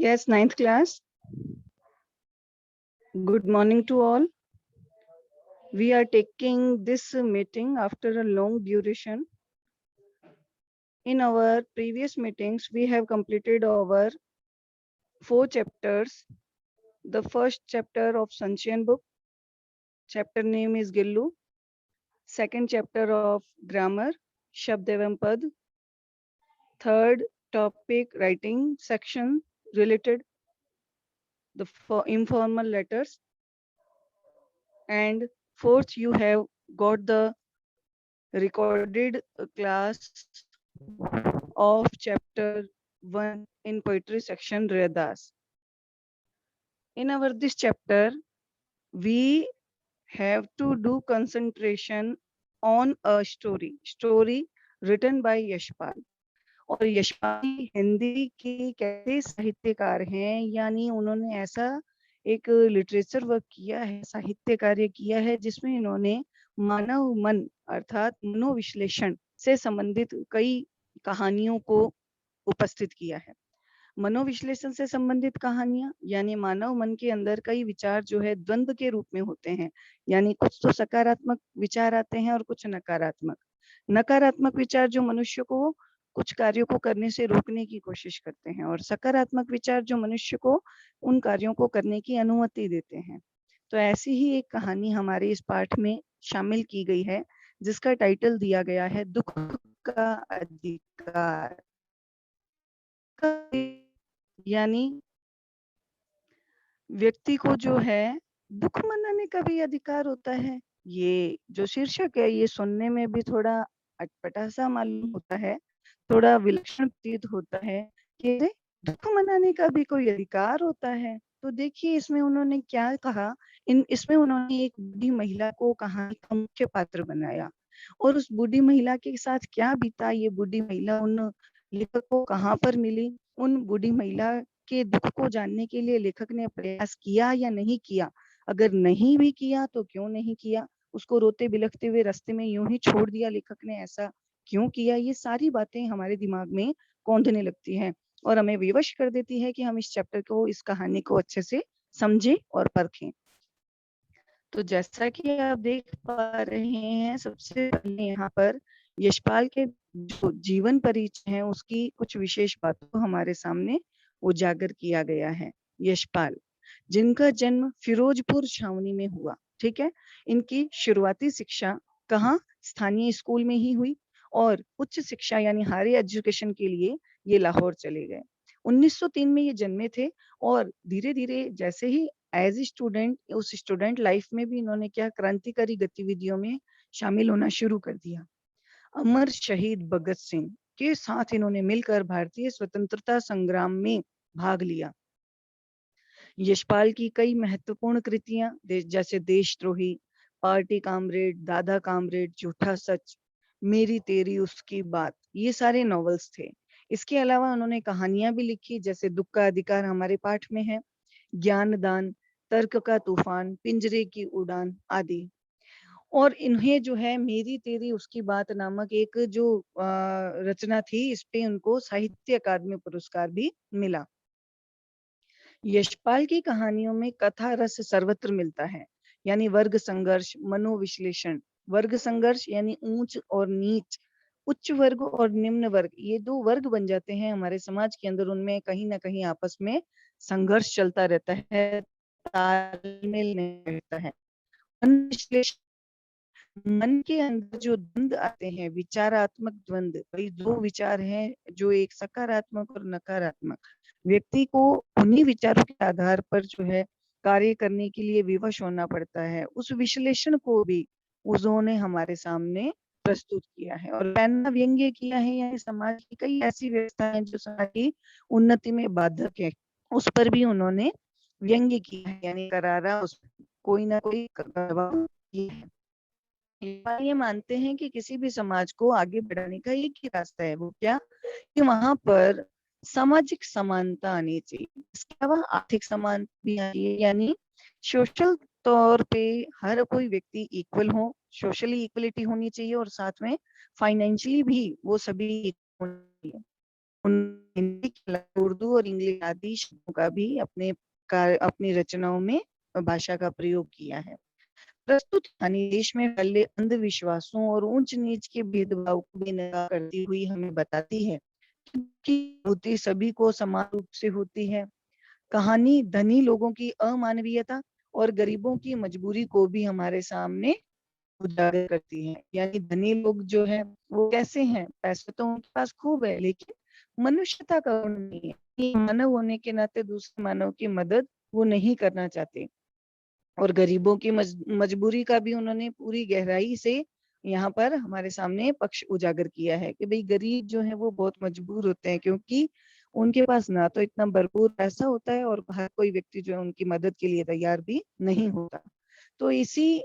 Yes, ninth class. Good morning to all. We are taking this meeting after a long duration. In our previous meetings, we have completed our 4 chapters. The first chapter of Sanchyan book, chapter name is Gillu. Second chapter of grammar, Shabd evam Pad. Third topic, writing section related the informal letters. And fourth, you have got the recorded class of chapter 1 in poetry section Redas. In our this chapter, we have to do concentration on a story written by Yashpal. और यशपाल हिंदी के कैसे साहित्यकार हैं, यानी उन्होंने ऐसा एक literature work किया है, साहित्य कार्य किया है, जिसमें इन्होंने मानव मन अर्थात मनोविश्लेषण से संबंधित कई कहानियों को उपस्थित किया है। मनोविश्लेषण से संबंधित कहानियां यानी मानव मन के अंदर कई विचार जो है द्वंद्व के रूप में होते हैं, यानी कुछ तो सकारात्मक विचार आते हैं और कुछ नकारात्मक। नकारात्मक विचार जो मनुष्य को कुछ कार्यों को करने से रोकने की कोशिश करते हैं और सकारात्मक विचार जो मनुष्य को उन कार्यों को करने की अनुमति देते हैं। तो ऐसी ही एक कहानी हमारे इस पाठ में शामिल की गई है, जिसका टाइटल दिया गया है दुख का अधिकार। यानी व्यक्ति को जो है दुख मनाने का भी अधिकार होता है। ये जो शीर्षक है ये सुनने में भी थोड़ा अटपटा सा मालूम होता है, थोड़ा विलक्षण प्रतीत होता है कि दुख मनाने का भी कोई अधिकार होता है। तो देखिए इसमें उन्होंने क्या कहा। इसमें उन्होंने एक बूढ़ी महिला को कहानी का मुख्य पात्र बनाया और उस बूढ़ी महिला के साथ क्या बीता, ये बूढ़ी महिला उन लेखक को कहाँ पर मिली, उन बूढ़ी महिला के दुख को जानने के लिए लेखक ने प्रयास किया या नहीं किया, अगर नहीं भी किया तो क्यों नहीं किया, उसको रोते बिलखते हुए रास्ते में यूं ही छोड़ दिया लेखक ने, ऐसा क्यों किया, ये सारी बातें हमारे दिमाग में कौंधने लगती हैं और हमें विवश कर देती है कि हम इस चैप्टर को, इस कहानी को अच्छे से समझें और परखें। तो जैसा कि आप देख पा रहे हैं, सबसे पहले यहाँ पर यशपाल के जो जीवन परिचय है उसकी कुछ विशेष बातों को हमारे सामने उजागर किया गया है। यशपाल, जिनका जन्म फिरोजपुर छावनी में हुआ, ठीक है। इनकी शुरुआती शिक्षा कहाँ, स्थानीय स्कूल में ही हुई और उच्च शिक्षा यानी हायर एजुकेशन के लिए ये लाहौर चले गए। 1903 में ये जन्मे थे और धीरे धीरे जैसे ही एज ए स्टूडेंट, उस स्टूडेंट लाइफ में भी इन्होंने क्या क्रांतिकारी गतिविधियों में शामिल होना शुरू कर दिया। अमर शहीद भगत सिंह के साथ इन्होंने मिलकर भारतीय स्वतंत्रता संग्राम में भाग लिया। यशपाल की कई महत्वपूर्ण कृतियां जैसे देशद्रोही, पार्टी कामरेड, दादा कामरेड, झूठा सच, मेरी तेरी उसकी बात, ये सारे नॉवेल्स थे। इसके अलावा उन्होंने कहानियां भी लिखी, जैसे दुख का अधिकार हमारे पाठ में है, ज्ञानदान, तर्क का तूफान, पिंजरे की उड़ान आदि। और इन्हें जो है मेरी तेरी उसकी बात नामक एक जो रचना थी, इस पे उनको साहित्य अकादमी पुरस्कार भी मिला। यशपाल की कहानियों में कथा रस सर्वत्र मिलता है, यानी वर्ग संघर्ष, मनोविश्लेषण। वर्ग संघर्ष यानी ऊंच और नीच, उच्च वर्ग और निम्न वर्ग, ये दो वर्ग बन जाते हैं हमारे समाज के अंदर, उनमें कहीं ना कहीं आपस में संघर्ष चलता रहता है, तालमेल नहीं रहता है। मन विश्लेषण, मन के अंदर जो द्वंद आते हैं, विचारात्मक द्वंद, भाई दो विचार हैं जो एक सकारात्मक और नकारात्मक, व्यक्ति को उन्हीं विचारों के आधार पर जो है कार्य करने के लिए विवश होना पड़ता है। उस विश्लेषण को भी उन्होंने हमारे सामने प्रस्तुत किया है और पैना व्यंग्य किया है, यानी समाज की कई ऐसी व्यवस्थाएं जो समाज की उन्नति में बाधक है, उस पर भी उन्होंने व्यंग्य किया है, यानी करारा उस कोई ना कोई प्रभाव किया है। ये मानते हैं कि किसी भी समाज को आगे बढ़ाने का एक ही रास्ता है, वो क्या, कि वहां पर सामाजिक समानता आनी चाहिए, इसके अलावा आर्थिक समानता भी आनी चाहिए, यानी सोशल तौर पे हर कोई व्यक्ति इक्वल हो, सोशली इक्वलिटी होनी चाहिए और साथ में फाइनेंशियली भी वो सभी होनी चाहिए। हिंदी के अलावा उर्दू और इंग्लिश आदि शब्दों का भी अपनी रचनाओं में भाषा का प्रयोग किया है। प्रस्तुत कहानी देश में फैले अंधविश्वासों और ऊंच नीच के भेदभाव को बेनकाब करती हुई हमें बताती है कि होती सभी को समान रूप से होती है। कहानी धनी लोगों की अमानवीयता और गरीबों की मजबूरी को भी हमारे सामने उजागर करती है। यानी धनी लोग जो है वो कैसे हैं, पैसे तो उनके पास खूब है, लेकिन मनुष्यता का गुण नहीं है। ये मानव होने के नाते दूसरे मानव की मदद वो नहीं करना चाहते। और गरीबों की मजबूरी का भी उन्होंने पूरी गहराई से यहाँ पर हमारे सामने पक्ष उजागर किया है कि भाई गरीब जो है वो बहुत मजबूर होते हैं, क्योंकि उनके पास ना तो इतना भरपूर पैसा होता है और हर कोई व्यक्ति जो है उनकी मदद के लिए तैयार भी नहीं होता। तो इसी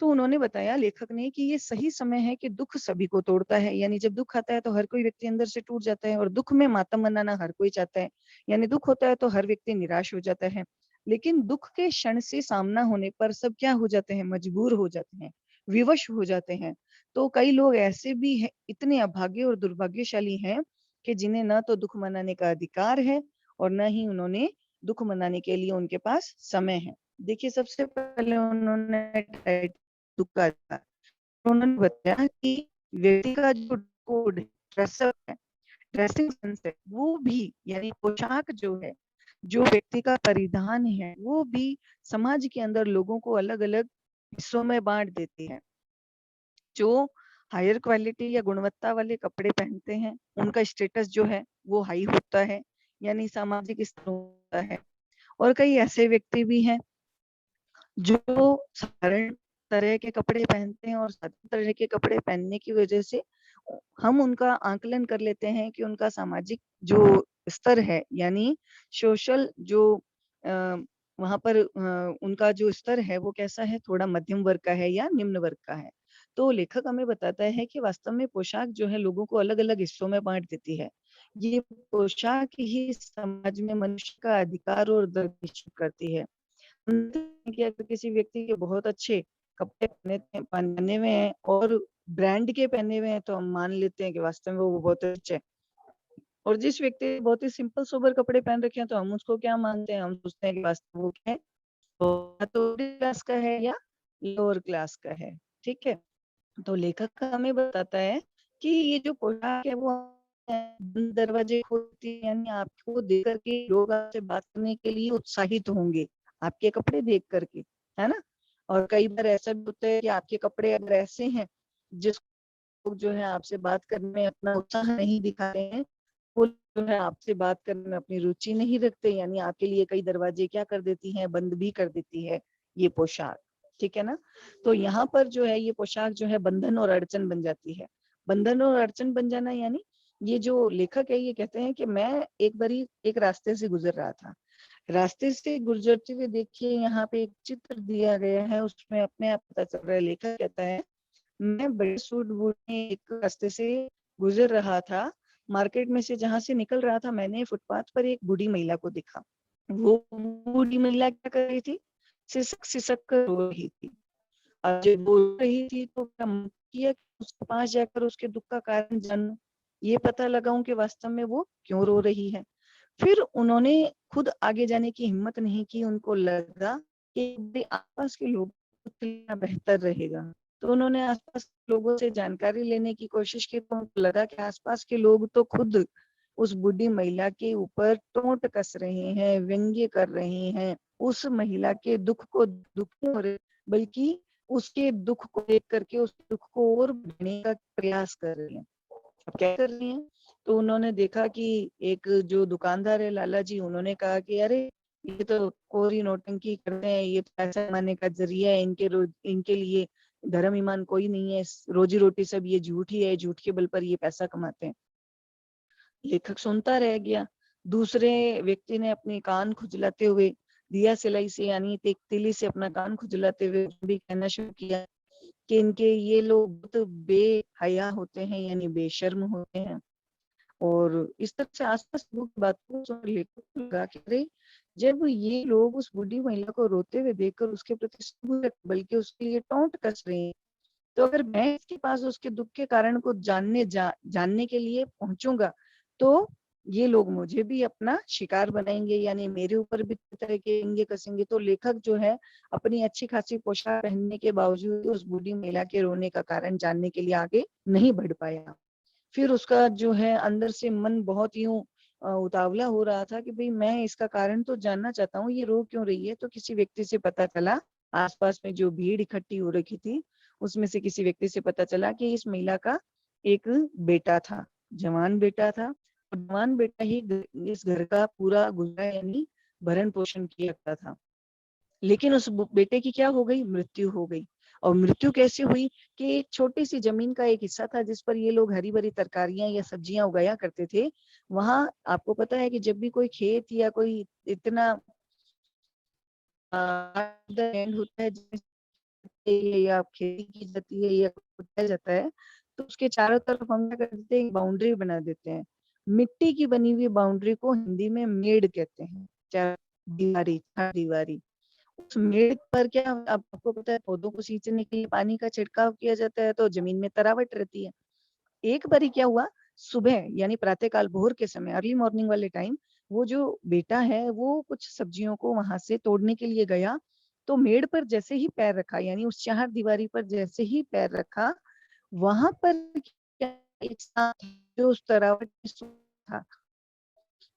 तो उन्होंने बताया लेखक ने कि ये सही समय है कि दुख सभी को तोड़ता है। यानी जब दुख आता है तो हर कोई व्यक्ति अंदर से टूट जाता है और दुख में मातम मनाना हर कोई चाहता है। यानी दुख होता है तो हर व्यक्ति निराश हो जाता है, लेकिन दुख के क्षण से सामना होने पर सब क्या हो जाते हैं, मजबूर हो जाते हैं, विवश हो जाते हैं। तो कई लोग ऐसे भी हैं, इतने अभागे और दुर्भाग्यशाली हैं कि जिन्हें न तो दुख मनाने का अधिकार है और न ही उन्होंने दुख मनाने के लिए उनके पास समय है। देखिए, सबसे पहले उन्होंने दुख का अधिकार, उन्होंने बताया कि व्यक्ति का जो कोड ड्रेसअप है, ड्रेसिंग सेंस है, वो भी यानी पोशाक जो है, जो व्यक्ति का परिधान है, वो भी समाज के अंदर लोगों को अलग अलग हिस्सों में बांट देती है। जो हायर क्वालिटी या गुणवत्ता वाले कपड़े पहनते हैं उनका स्टेटस जो है वो हाई होता है, यानी सामाजिक स्तर होता है। और कई ऐसे व्यक्ति भी हैं जो साधारण तरह के कपड़े पहनते हैं और साधारण तरह के कपड़े पहनने की वजह से हम उनका आकलन कर लेते हैं कि उनका सामाजिक जो स्तर है, यानी सोशल जो वहां पर उनका जो स्तर है वो कैसा है, थोड़ा मध्यम वर्ग का है या निम्न वर्ग का है। तो लेखक हमें बताता है कि वास्तव में पोशाक जो है लोगों को अलग अलग हिस्सों में बांट देती है। ये पोशाक ही समाज में मनुष्य का अधिकार और दर्द निश्चित करती है। कि अगर किसी व्यक्ति के बहुत अच्छे कपड़े पहने हुए हैं और ब्रांड के पहने हुए हैं तो हम मान लेते हैं कि वास्तव में वो बहुत अच्छे हैं। और जिस व्यक्ति ने बहुत ही सिंपल सोबर कपड़े पहन रखे हैं तो हम उसको क्या मानते हैं, हम सोचते हैं कि वास्तव वो क्या है, तो क्लास का है या लोअर क्लास का है। ठीक है, तो लेखक हमें बताता है कि ये जो पोशाक है वो बंद दरवाजे खोलती है, यानी आपको देख करके लोग आपसे बात करने के लिए उत्साहित होंगे आपके कपड़े देख करके, है ना। और कई बार ऐसा भी होता है कि आपके कपड़े अगर ऐसे हैं जिस लोग जो है आपसे बात करने में अपना उत्साह नहीं दिखाते हैं, वो जो है आपसे बात करने में अपनी रुचि नहीं रखते, यानी आपके लिए कई दरवाजे क्या कर देती है, बंद भी कर देती है ये पोशाक। ठीक है ना। तो यहाँ पर जो है ये पोशाक जो है बंधन और अड़चन बन जाती है। बंधन और अड़चन बन जाना यानी ये जो लेखक है ये कहते हैं कि मैं एक बारी एक रास्ते से गुजर रहा था, रास्ते से गुजरते हुए देखिए यहाँ पे एक चित्र दिया गया है, उसमें अपने आप पता चल रहा है। लेखक कहता है मैं बड़े सूट बूट में एक रास्ते से गुजर रहा था, मार्केट में से जहां से निकल रहा था, मैंने फुटपाथ पर एक बूढ़ी महिला को देखा। वो बूढ़ी महिला क्या कर रही थी, सिसक सिसक कर रो रही थी। और जब बोल रही थी तो क्या मन किया कि उसके पास जाकर उसके दुख का कारण जानूं, ये पता लगाऊं कि वास्तव में वो क्यों रो रही है। फिर उन्होंने खुद आगे जाने की हिम्मत नहीं की, उनको लगा कि आसपास के लोग बेहतर रहेगा। तो उन्होंने आसपास के लोगों से जानकारी लेने की कोशिश की, तो उनको लगा कि आसपास के लोग तो खुद उस बूढ़ी महिला के ऊपर टोंट कस रहे हैं, व्यंग्य कर रहे हैं, उस महिला के दुख को दुखी हो रहे, बल्कि उसके दुख को देख करके उस दुख को और बढ़ाने का प्रयास कर रहे हैं। अब क्या कर रही हैं, तो उन्होंने देखा कि एक जो दुकानदार है लाला जी, उन्होंने कहा कि अरे ये तो कोरी नौटंकी कर रहे हैं, ये तो पैसा कमाने का जरिया है, इनके लिए धर्म ईमान कोई नहीं है, रोजी रोटी सब ये झूठ ही है, झूठ के बल पर ये पैसा कमाते हैं। लेखक सुनता रह गया। दूसरे व्यक्ति ने अपने कान खुजलाते हुए दिया सिलाई से यानी एक तिली से अपना कान खुजलाते हुए भी कहना शुरू किया कि इनके ये लोग बहुत बेहया होते हैं, यानी बेशर्म होते हैं। और इस तरह से आसपास लोग बात को सुन लेकर लगा कि अरे जब ये लोग उस बूढ़ी महिला को रोते हुए देखकर उसके प्रति बल्कि उसके लिए टोंट कस रहे हैं, तो अगर मैं इसके पास उसके दुख के कारण को जानने के लिए पहुंचूंगा तो ये लोग मुझे भी अपना शिकार बनाएंगे, यानी मेरे ऊपर भी तरह के एंगे कसेंगे। तो लेखक जो है अपनी अच्छी खासी पोशाक पहनने के बावजूद उस बूढ़ी महिला के रोने का कारण जानने के लिए आगे नहीं बढ़ पाया। फिर उसका जो है अंदर से मन बहुत यूं उतावला हो रहा था कि भाई मैं इसका कारण तो जानना चाहता हूँ, ये रो क्यों रही है। तो किसी व्यक्ति से पता चला, आसपास में जो भीड़ इकट्ठी हो रखी थी उसमें से किसी व्यक्ति से पता चला कि इस महिला का एक बेटा था, जवान बेटा था। और जवान बेटा ही इस घर का पूरा गुजारा यानी भरण पोषण किया करता था। लेकिन उस बेटे की क्या हो गई, मृत्यु हो गई। और मृत्यु कैसे हुई कि एक छोटी सी जमीन का एक हिस्सा था जिस पर ये लोग हरी भरी तरकारियां या सब्जियां उगाया करते थे। वहां आपको पता है कि जब भी कोई खेत या कोई इतना लैंड होता है या खेती की जाती है या उगाया जाता है, तो उसके चारों तरफ हम क्या करते हैं, बाउंड्री बना देते हैं। मिट्टी की बनी हुई बाउंड्री को हिंदी में मेड़ कहते हैं, चार दीवारी, चार दीवारी। उस मेड़ पर क्या, अब आपको पता है पौधों को सींचने के लिए पानी का छिड़काव किया जाता है तो जमीन में तरावट रहती है। एक बारी क्या हुआ, सुबह यानी प्रातःकाल भोर के समय, अर्ली मॉर्निंग वाले टाइम, वो जो बेटा है वो कुछ सब्जियों को वहां से तोड़ने के लिए गया। तो मेड़ पर जैसे ही पैर रखा, यानी उस चार दीवारी पर जैसे ही पैर रखा, वहां पर क्या, एक सांप जो उस तरावट में था,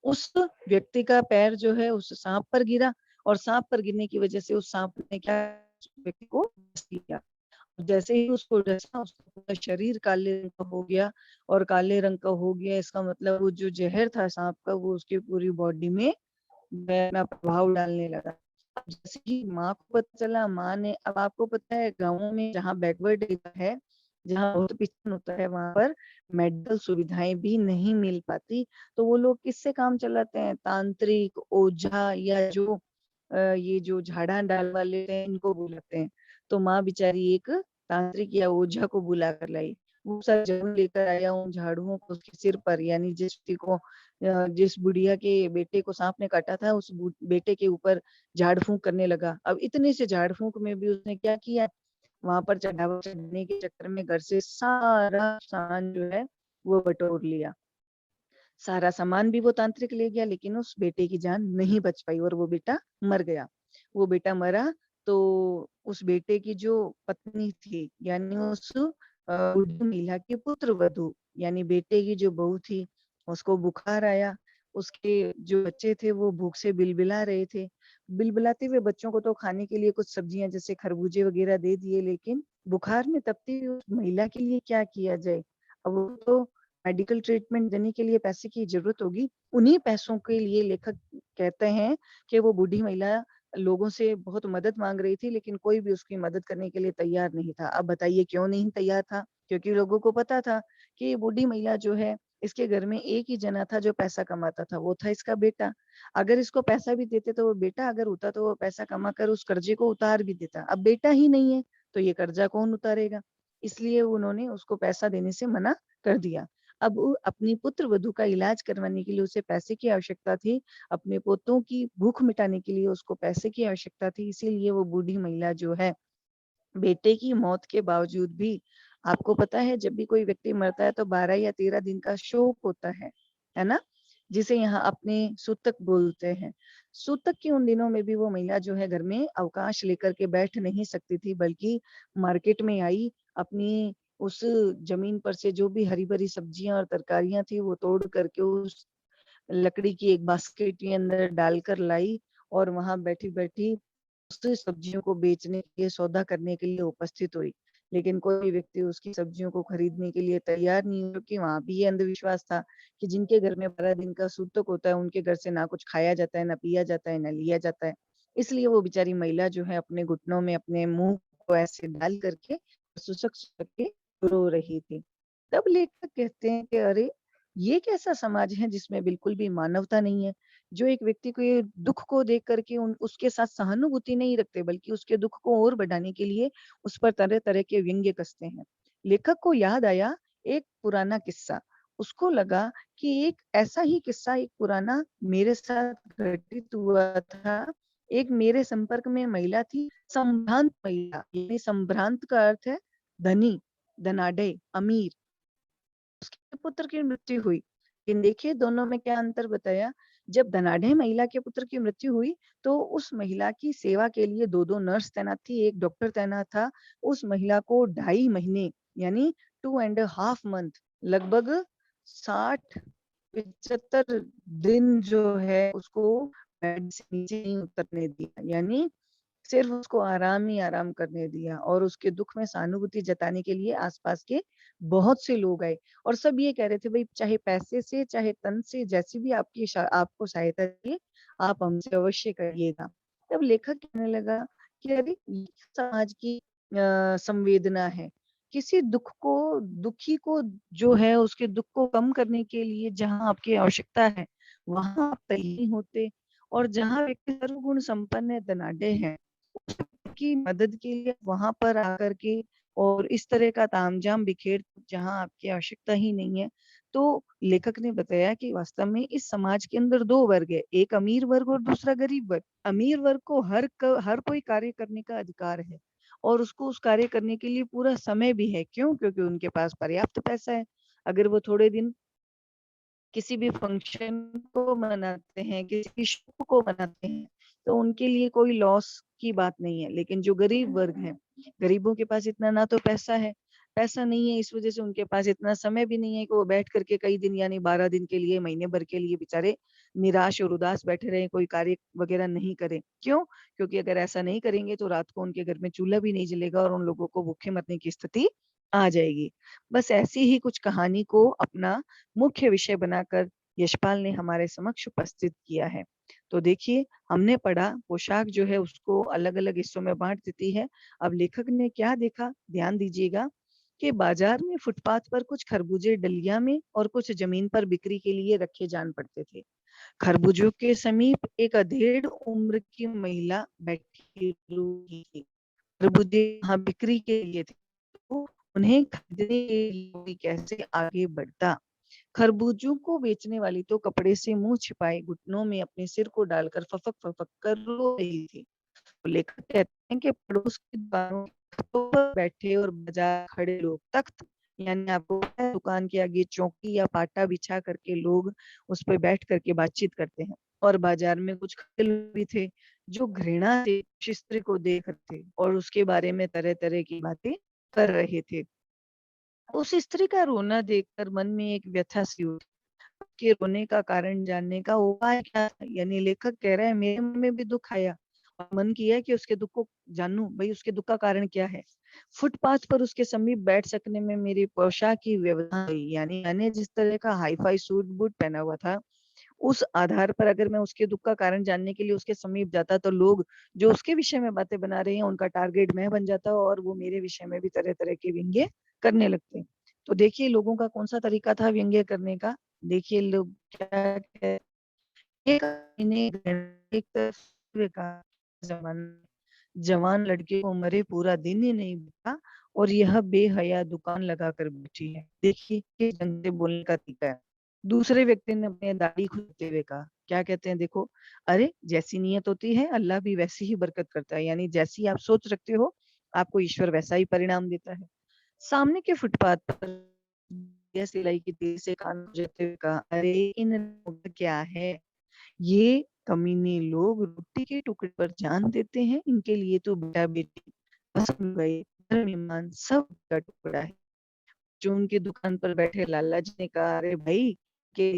उस व्यक्ति का पैर जो है उस सांप पर गिरा। और सांप पर गिरने की वजह से उस सांप ने क्या, उस व्यक्ति को डस लिया। जैसे ही उसको डसा, उसका पूरा शरीर काले रंग का हो गया। और काले रंग का हो गया इसका मतलब वो जो जहर था सांप का वो उसकी पूरी बॉडी में अपना प्रभाव डालने लगा। अब जैसे ही माँ को पता चला, माँ ने, अब आपको पता है गाँवों में जहाँ बैकवर्ड एरिया है, जहाँ बहुत पिछड़न होता है, वहां पर मेडिकल सुविधाएं भी नहीं मिल पाती। तो वो लोग किससे काम चलाते हैं, तांत्रिक, ओझा, या जो ये जो झाड़ा डाल वाले हैं इनको बुलाते हैं। तो माँ बेचारी एक तांत्रिक या ओझा को बुला कर लाई। वो सारा झाड़ू लेकर आया, उन झाड़ुओं को उसके सिर पर, यानी जिस व्यक्ति को जिस बुढ़िया के बेटे को सांप ने काटा था उस बेटे के ऊपर झाड़ फूंक करने लगा। अब इतने से झाड़ फूंक में भी उसने क्या किया, वहां पर चढ़ावा चढ़ने के चक्कर में घर से सारा सामान जो है वो बटोर लिया। सारा सामान भी वो तांत्रिक ले गया, लेकिन उस बेटे की जान नहीं बच पाई और वो बेटा मर गया। वो बेटा मरा तो उस बेटे की जो पत्नी थी, यानी उस बुढ़ी महिला की पुत्र वधू, यानी बेटे की जो बहू थी, उसको बुखार आया। उसके जो बच्चे थे वो भूख से बिलबिला रहे थे। बिलबिलाते हुए बच्चों को तो खाने के लिए कुछ सब्जियां जैसे खरबूजे वगैरह दे दिए, लेकिन बुखार में तपती हुई उस महिला के लिए क्या किया जाए। अब वो तो मेडिकल ट्रीटमेंट देने के लिए पैसे की जरूरत होगी। उन्हीं पैसों के लिए लेखक कहते हैं कि वो बूढ़ी महिला लोगों से बहुत मदद मांग रही थी, लेकिन कोई भी उसकी मदद करने के लिए तैयार नहीं था। अब बताइए क्यों नहीं तैयार था, क्योंकि लोगों को पता था कि ये बूढ़ी महिला जो है, इसके घर में एक ही जना था जो पैसा कमाता था, वो था इसका बेटा। अगर इसको पैसा भी देते तो वो बेटा अगर होता तो वो पैसा कमा कर उस कर्जे को उतार भी देता। अब बेटा ही नहीं है तो ये कर्जा कौन उतारेगा। इसलिए उन्होंने उसको पैसा देने से मना कर दिया। अब अपनी पुत्र वधू का इलाज करवाने के लिए उसे पैसे की आवश्यकता थी। अपने पोतों की भूख मिटाने के लिए उसको पैसे की आवश्यकता थी। इसीलिए वो बूढ़ी महिला जो है, बेटे की मौत के बावजूद भी, आपको पता है जब भी कोई व्यक्ति मरता है तो 12 या 13 दिन का शोक होता है ना, जिसे यहाँ अपने सूतक बोलते हैं। सूतक के उन दिनों में भी वो महिला जो है घर में अवकाश लेकर के बैठ नहीं सकती थी, बल्कि मार्केट में आई, अपनी उस जमीन पर से जो भी हरी भरी सब्जियां और तरकारियां थी वो तोड़ करके उस लकड़ी की एक बास्केट के अंदर डालकर लाई। और वहां बैठी बैठी उस सब्जियों को बेचने के लिए, सौदा करने के लिए उपस्थित हुई। लेकिन कोई व्यक्ति उसकी सब्जियों को खरीदने के लिए तैयार नहीं हुआ, क्योंकि वहां भी ये अंधविश्वास था कि जिनके घर में 12 दिन का सूतक होता है उनके घर से ना कुछ खाया जाता है, ना पिया जाता है, ना लिया जाता है। इसलिए वो बेचारी महिला जो है अपने घुटनों में अपने मुंह को ऐसे डाल करके सुसक सुसक के रो रही थी। तब लेखक कहते हैं कि अरे, ये कैसा समाज है जिसमें बिल्कुल भी मानवता नहीं है, जो एक व्यक्ति को ये दुख को देख करके उसके साथ सहानुभूति नहीं रखते, बल्कि उसके दुख को और बढ़ाने के लिए उस पर तरह तरह के व्यंग्य कसते हैं। लेखक को याद आया एक पुराना किस्सा। उसको लगा कि एक ऐसा ही किस्सा, एक पुराना, मेरे साथ घटित हुआ था। एक मेरे संपर्क में महिला थी, संभ्रांत महिला, यानी संभ्रांत का अर्थ है धनी, धनाढ्य, अमीर। उसके पुत्र की मृत्यु हुई। लेकिन देखिए दोनों में क्या अंतर बताया, जब धनाढ़ महिला के पुत्र की मृत्यु हुई, तो उस महिला की सेवा के लिए 2-2 नर्स तैनात थी, 1 डॉक्टर तैनात था। उस महिला को 2.5 महीने यानी 2 एंड अ हाफ मंथ लगभग 60-75 दिन जो है उसको बेड से नीचे नहीं उतरने दिया। यानी सिर्फ उसको आराम ही आराम करने दिया और उसके दुःख में सहानुभूति जताने के लिए आस-पास के बहुत से लोग आए और सब ये कह रहे थे भई चाहे पैसे से, चाहे तन से, जैसी भी आपको सहायता चाहिए, आप हमसे अवश्य करिएगा। तब लेखक कहने लगा कि अरे! ये समाज की संवेदना है। किसी दुखी को जो है उसके दुःख को कम करने के लिए जहाँ आपकी आवश्यकता है, वहाँ आप तल्लीन होते और जहाँ व्यक्ति सर्वगुण संपन्न है, धनाढ़ है, की मदद के लिए वहाँ पर आकर के और इस तरह का तामझाम बिखेर जहाँ आपकी आवश्यकता ही नहीं है। तो लेखक ने बताया कि वास्तव में इस समाज के अंदर 2 वर्ग है, एक अमीर वर्ग और दूसरा गरीब वर्ग। अमीर वर्ग को हर कोई कार्य करने का अधिकार है और उसको उस कार्य करने के लिए पूरा समय भी है। क्यों? क्योंकि उनके पास पर्याप्त पैसा है। अगर वो थोड़े दिन किसी भी फंक्शन को मनाते हैं, किसी भी शुभ को मनाते हैं, तो उनके लिए कोई लॉस की बात नहीं है। लेकिन जो गरीब वर्ग है, गरीबों के पास इतना ना तो पैसा नहीं है, इस वजह से उनके पास इतना समय भी नहीं है कि वो बैठ कर के कई दिन यानी 12 दिन के लिए, महीने भर के लिए बेचारे निराश और उदास बैठे रहें, कोई कार्य वगैरह नहीं करें। क्यों? क्योंकि अगर ऐसा नहीं करेंगे तो रात को उनके घर में चूल्हा भी नहीं जलेगा और उन लोगों को भूखे मरने की स्थिति आ जाएगी। बस ऐसी ही कुछ कहानी को अपना मुख्य विषय बनाकर यशपाल ने हमारे समक्ष उपस्थित किया है। तो देखिए, हमने पढ़ा पोशाक जो है उसको अलग-अलग हिस्सों में बाँट देती है। अब लेखक ने क्या देखा, ध्यान दीजिएगा कि बाज़ार में फुटपाथ पर कुछ खरबूजे डलिया में और कुछ ज़मीन पर बिक्री के लिए रखे जान पड़ते थे। खरबूजों के समीप एक अधेड़ उम्र की महिला बैठी हुई थी। खरबूजे वहाँ बिक्री के लिए थे, तो उन्हें खरीदने के लिए कोई कैसे आगे बढ़ता? खरबूजों को बेचने वाली तो कपड़े से मुँह छिपाए घुटनों में अपने सिर को डालकर फफक-फफक कर रो रही थी। तो लेखक कहते हैं कि पड़ोस की दुकानों के छतों पर बैठे और बाजार खड़े लोग तख्त यानी आपको पता है दुकान के आगे चौकी या पाटा बिछा करके लोग उस पे बैठ करके बातचीत करते हैं और बाजार में कुछ खड़े लोग भी थे जो घृणा से उस स्त्री को देख रहे थे और उसके बारे में तरह-तरह की बातें कर रहे थे। उस स्त्री का रोना देखकर मन में एक व्यथा सी उठी। के रोने का कारण जानने का उपाय क्या था? यानी लेखक कह रहा है मेरे मन में भी दुःख आया और मन किया कि उसके दुःख को जानूँ, भई उसके दुःख का कारण क्या है? फुटपाथ पर उसके समीप बैठ सकने में मेरी पोशाक की व्यवस्था हुई, यानी मैंने जिस तरह का हाई-फाई सूट-बूट पहना हुआ था, उस आधार पर अगर मैं उसके दुःख का कारण जानने के लिए उसके समीप जाता तो लोग जो उसके विषय में बातें बना रहे हैं उनका टारगेट मैं बन जाता और वो मेरे विषय में भी तरह-तरह के व्यंग्य करने लगते। तो देखिए लोगों का कौन-सा तरीका था व्यंग्य करने का? देखिए लोग क्या कह एक इन्हें एक तरफ का ज़माना जवान लड़के को मरे पूरा दिन ही नहीं बीता और यह बेहया दुकान लगाकर बैठी है। देखिए किस ढंग से बोलने का तरीका है। दूसरे व्यक्ति ने अपनी दाढ़ी खुलते हुए कहा, क्या कहते हैं देखो, अरे जैसी नियत होती है अल्लाह भी वैसी ही बरकत करता है। यानी जैसी आप सोच रखते हो, आपको ईश्वर वैसा ही परिणाम देता है। सामने के फुटपाथ पर यह सिलाई की तेजी से कान बजाते हुए कहा, अरे इन लोगों का क्या है? ये कमीने लोग रोटी के टुकड़े पर जान देते हैं, इनके लिए तो बेटा-बेटी, हस्बैंड-वाइफ, धर्म-ईमान सब का टुकड़ा है। जो उनकी दुकान पर बैठे लाला जी ने कहा, "अरे भाई, के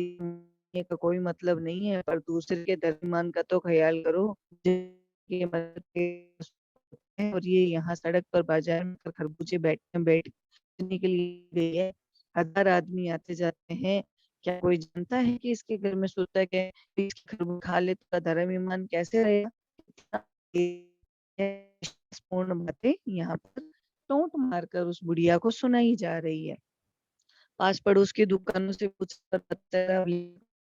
ये का कोई मतलब नहीं है, पर दूसरे के धर्म-ईमान का तो ख़याल करो। ये मदद है और ये यहाँ सड़क पर बाज़ार में खरबूजे बेचने के लिए गई है। हज़ार आदमी आते-जाते हैं। क्या कोई जानता है कि इसके घर में सोता है कि इसकी खरबूज खा ले तो धर्म ईमान कैसे रहेगा? इतना पूर्ण बातें यहाँ पर टोंट मारकर उस बुढ़िया को सुनाई जा रही है। पास-पड़ोस की दुकानों से पूछकर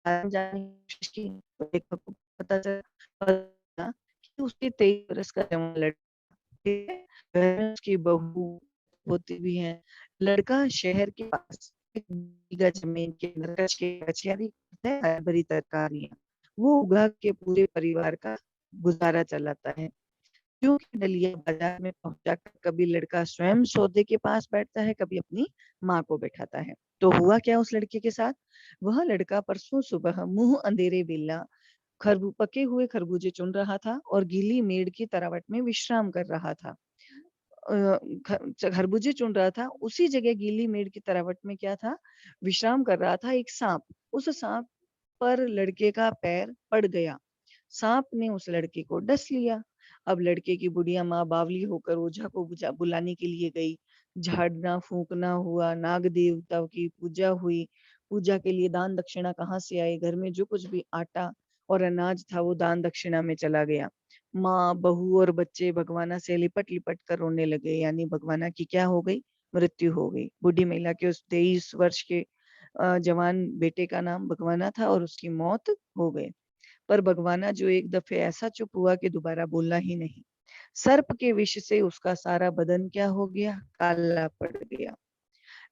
जाने की कोशिश की, तो लेखक को पता चला कि उसके 23 बरस का जवान लड़का ठीक है, घर में उसकी बहू होती भी हैं। लड़का शहर के पास 1 बीघा ज़मीन के अंदर कचहरी करता है, हरी-भरी तरकारियाँ। वो उगा के पूरे परिवार का गुज़ारा चलाता है। क्योंकि डलिया बाज़ार में पहुँचाकर कभी लड़का स्वयं सौदे के पास बैठता है, कभी अपनी माँ को बैठाता है। तो हुआ क्या उस लड़के के साथ? वह लड़का परसों सुबह मुँह अंधेरे बेला पके हुए खरबूजे चुन रहा था और गीली मेड़ की तरावट में विश्राम कर रहा था। अ, खरबूजे चुन रहा था, उसी जगह गीली मेड़ की तरावट में क्या था? विश्राम कर रहा था एक साँप। उस साँप पर लड़के का पैर पड़ गया। साँप ने उस लड़के को डस लिया। अब लड़के की बुढ़िया माँ बावली होकर ओझा को बुलाने के लिए गई। झाड़ना-फूँकना हुआ, नाग देवता की पूजा हुई। पूजा के लिए दान दक्षिणा कहाँ से आए? घर में जो कुछ भी आटा और अनाज था वो दान दक्षिणा में चला गया। माँ, बहू और बच्चे भगवाना से लिपट-लिपट कर रोने लगे, यानी भगवाना की क्या हो गई? मृत्यु हो गई। बूढ़ी महिला के उस 23 वर्ष के जवान बेटे का नाम भगवाना था और उसकी मौत हो गई। पर भगवाना जो एक दफे ऐसा चुप हुआ कि दोबारा बोला ही नहीं। सर्प के विष से उसका सारा बदन क्या हो गया? काला पड़ गया।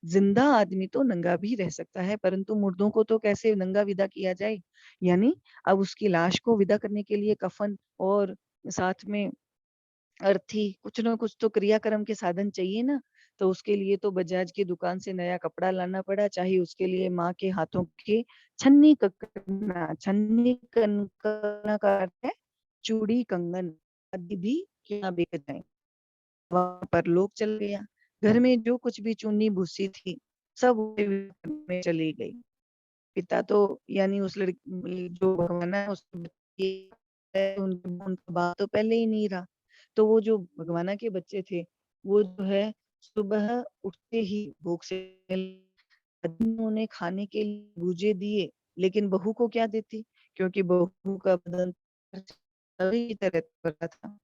जिंदा आदमी तो नंगा भी रह सकता है, परंतु मुर्दों को तो कैसे नंगा विदा किया जाए? यानी अब उसकी लाश को विदा करने के लिए कफन और साथ में अर्थी कुछ ना कुछ तो क्रियाक्रम के साधन चाहिए ना। तो उसके लिए तो बजाज की दुकान से नया कपड़ा लाना पड़ा, चाहे उसके लिए माँ के हाथों के छन्नी कंकना का अर्थ है चूड़ी कंगन आदि भी क्या बिक जाए। वहां पर लोग चल गया। घर में जो कुछ भी चुन्नी भूसी थी सब में चली गई। पिता तो यानी उस लड़की जो भगवाना है उसके उनका बाप तो पहले ही नहीं रहा। तो वो जो भगवाना के बच्चे थे वो जो है सुबह उठते ही भूख से उन्होंने खाने के लिए भूजे दिए, लेकिन बहू को क्या देती? क्योंकि बहू का बदन तभी तरह कर रहा था।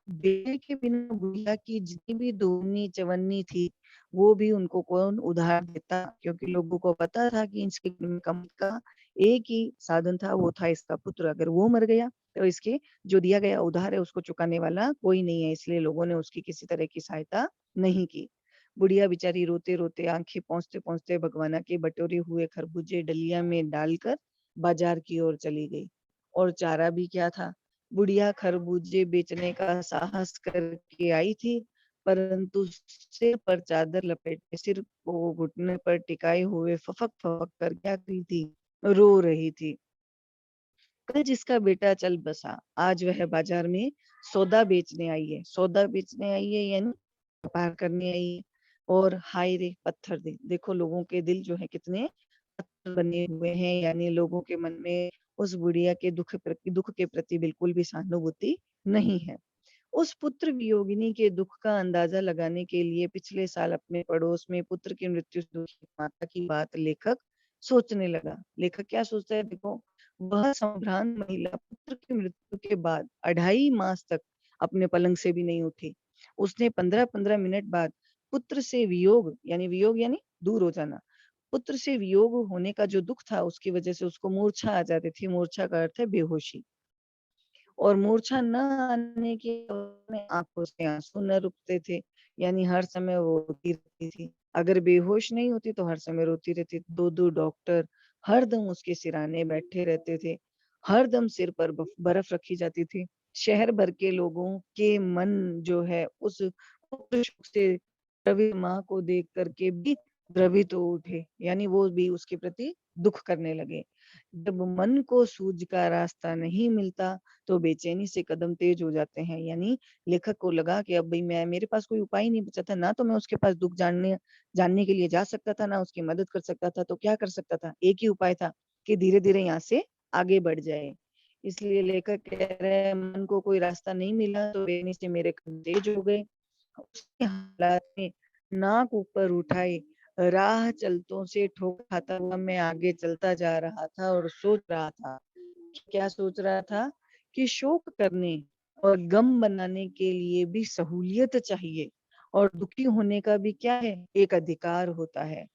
बेटे के बिना बुढ़िया की जितनी भी दूनी चवन्नी थी, वो भी उनको कौन उधार देता? क्योंकि लोगों को पता था कि इसके इनकम का एक ही साधन था, वो था इसका पुत्र। अगर वो मर गया, तो इसके जो दिया गया उधार है उसको चुकाने वाला कोई नहीं है, इसलिए लोगों ने उसकी किसी तरह की सहायता नहीं की। बुढ़िया बेचारी रोते-रोते आँखें पोंछते-पोंछते भगवाना के बटोरे हुए खरबूजे डलिया में डालकर बाजार की ओर चली गई। और चारा भी क्या था? बुढ़िया खरबूजे बेचने का साहस करके आई थी, परंतु सिर पर चादर लपेटे सिर को घुटने पर टिकाए हुए फफक-फफक कर क्या रही थी? रो रही थी। कल जिसका बेटा चल बसा, आज वह बाजार में सौदा बेचने आई है। सौदा बेचने आई है यानी व्यापार करने आई है। और हाय रे पत्थर दिल, देखो लोगों के दिल जो है कितने पत्थर बने हुए हैं, यानी लोगों के मन में उस बुढ़िया के दुख के प्रति बिल्कुल भी सहानुभूति नहीं है। उस पुत्र वियोगिनी के दुख का अंदाजा लगाने के लिए पिछले साल अपने पड़ोस में पुत्र की मृत्यु से दुखी माता की बात लेखक सोचने लगा। लेखक क्या सोचता है देखो, वह संभ्रांत महिला पुत्र की मृत्यु के बाद 2.5 मास तक अपने पलंग से भी नहीं उठी। उसने 15-15 मिनट बाद पुत्र से वियोग यानी दूर हो जाना। पुत्र से वियोग होने का जो दुःख था उसकी वजह से उसको मूर्छा आ जाती थी। मूर्छा का अर्थ है बेहोशी। और मूर्छा न आने के में आँखों से आँसू न रुकते थे, यानी हर समय वो रोती रहती थी। अगर बेहोश नहीं होती तो हर समय रोती रहती। 2-2 डॉक्टर हरदम उसके सिरहाने बैठे रहते थे। हरदम सिर पर बर्फ रखी जाती थी। शहर भर के लोगों के मन जो है उस पुत्र शोक से द्रवित माँ को देख कर के भी द्रवित हो उठे, यानी वो भी उसके प्रति दुःख करने लगे। जब मन को सूझ का रास्ता नहीं मिलता तो बेचैनी से कदम तेज हो जाते हैं। यानी लेखक को लगा कि अब भई मैं मेरे पास कोई उपाय नहीं बचा था, ना तो मैं उसके पास दुःख जानने जानने के लिए जा सकता था, ना उसकी मदद कर सकता था, तो क्या कर सकता था? एक ही उपाय था कि धीरे-धीरे यहाँ से आगे बढ़ जाए। इसलिए लेखक कह रहे हैं मन को कोई रास्ता नहीं मिला तो बेचैनी से मेरे कदम तेज हो गए। उसके हालात में नाक ऊपर उठाए राह चलतों से ठोकर खाता हुआ मैं आगे चलता जा रहा था और सोच रहा था। क्या सोच रहा था? कि शोक करने और गम बनाने के लिए भी सहूलियत चाहिए और दुखी होने का भी क्या है? एक अधिकार होता है।